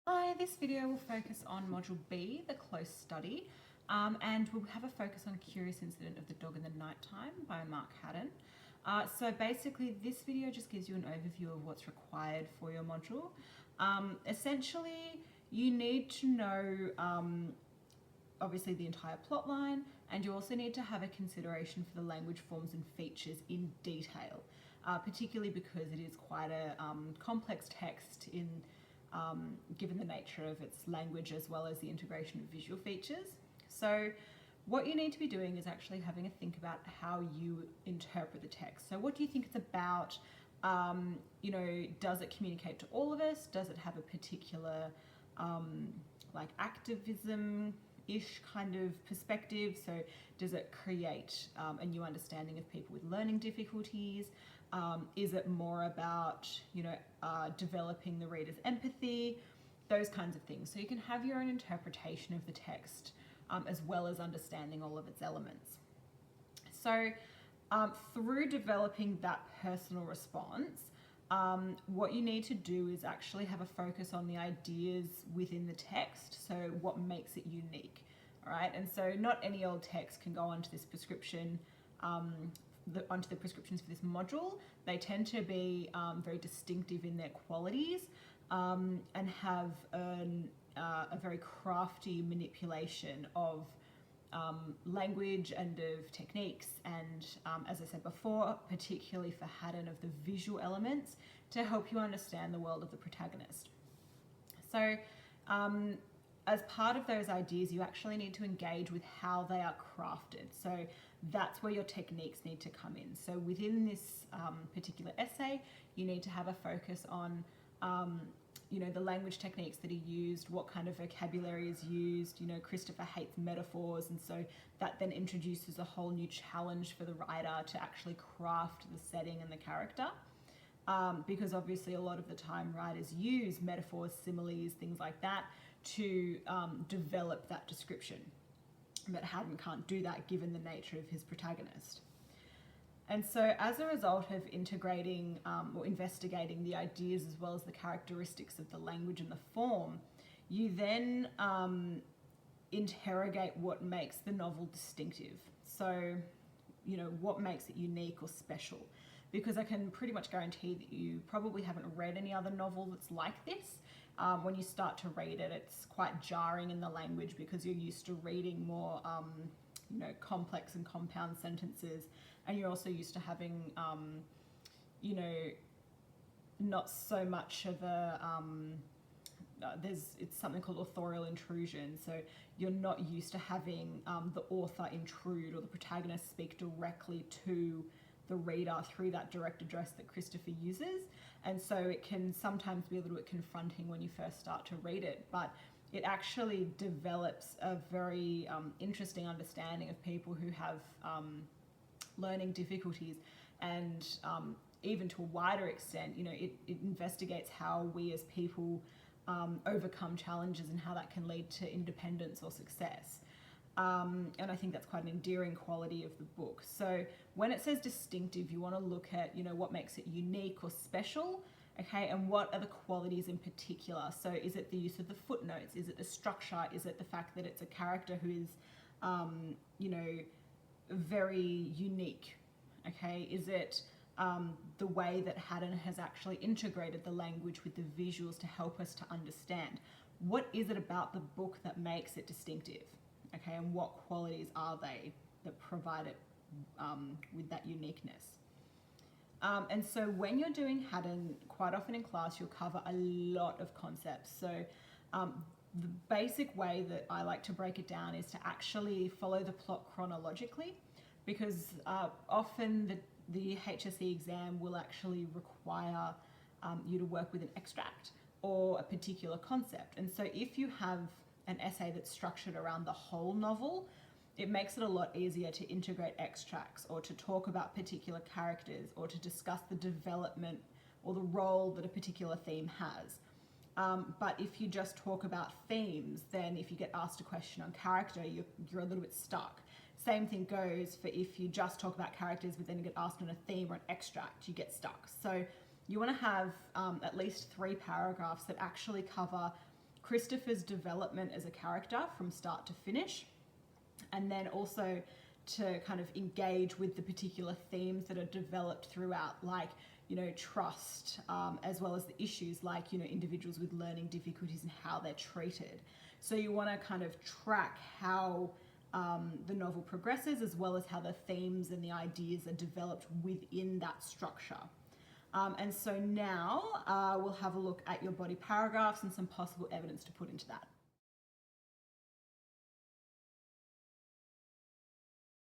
Hi, this video will focus on Module B, the close study, and we'll have a focus on A Curious Incident of the Dog in the Nighttime by Mark Haddon. So basically this video just gives you an overview of what's required for your module. Essentially, you need to know obviously the entire plot line, and you also need to have a consideration for the language forms and features in detail, particularly because it is quite a complex text given the nature of its language as well as the integration of visual features. So what you need to be doing is actually having a think about how you interpret the text. So what do you think it's about? Does it communicate to all of us? Does it have a particular like activism-ish kind of perspective? So does it create a new understanding of people with learning difficulties? Is it more about, developing the reader's empathy? Those kinds of things. So you can have your own interpretation of the text as well as understanding all of its elements. So through developing that personal response, what you need to do is actually have a focus on the ideas within the text, so what makes it unique, all right? And so not any old text can go onto this prescription, onto the prescriptions for this module. They tend to be very distinctive in their qualities and have a very crafty manipulation of language and of techniques, and as I said before, particularly for Haddon, of the visual elements to help you understand the world of the protagonist. So as part of those ideas, you actually need to engage with how they are crafted. So that's where your techniques need to come in. So within this particular essay, you need to have a focus on the language techniques that are used, what kind of vocabulary is used. Christopher hates metaphors, and so that then introduces a whole new challenge for the writer to actually craft the setting and the character. Because obviously a lot of the time writers use metaphors, similes, things like that to develop that description. But Haddon can't do that given the nature of his protagonist. And so as a result of integrating or investigating the ideas as well as the characteristics of the language and the form, you then interrogate what makes the novel distinctive. So, what makes it unique or special? Because I can pretty much guarantee that you probably haven't read any other novel that's like this. When you start to read it, it's quite jarring in the language because you're used to reading more complex and compound sentences, and you're also used to having not so much of a it's something called authorial intrusion. So you're not used to having the author intrude or the protagonist speak directly to the reader through that direct address that Christopher uses. And so it can sometimes be a little bit confronting when you first start to read it, but it actually develops a very interesting understanding of people who have learning difficulties, and even to a wider extent, it investigates how we as people overcome challenges and how that can lead to independence or success. And I think that's quite an endearing quality of the book. So when it says distinctive, you want to look at, what makes it unique or special, okay, and what are the qualities in particular? So is it the use of the footnotes? Is it the structure? Is it the fact that it's a character who is, very unique, okay? Is it the way that Haddon has actually integrated the language with the visuals to help us to understand? What is it about the book that makes it distinctive? Okay, and what qualities are they that provide it with that uniqueness? And so when you're doing Haddon, quite often in class, you'll cover a lot of concepts. So the basic way that I like to break it down is to actually follow the plot chronologically, because often the HSE exam will actually require you to work with an extract or a particular concept. And so if you have an essay that's structured around the whole novel, it makes it a lot easier to integrate extracts or to talk about particular characters or to discuss the development or the role that a particular theme has. But if you just talk about themes, then if you get asked a question on character, you're a little bit stuck. Same thing goes for if you just talk about characters but then you get asked on a theme or an extract, you get stuck. So you want to have at least 3 paragraphs that actually cover Christopher's development as a character from start to finish, and then also to kind of engage with the particular themes that are developed throughout, like, you know, trust, as well as the issues like, you know, individuals with learning difficulties and how they're treated. So you want to kind of track how the novel progresses, as well as how the themes and the ideas are developed within that structure. And so now we'll have a look at your body paragraphs and some possible evidence to put into that.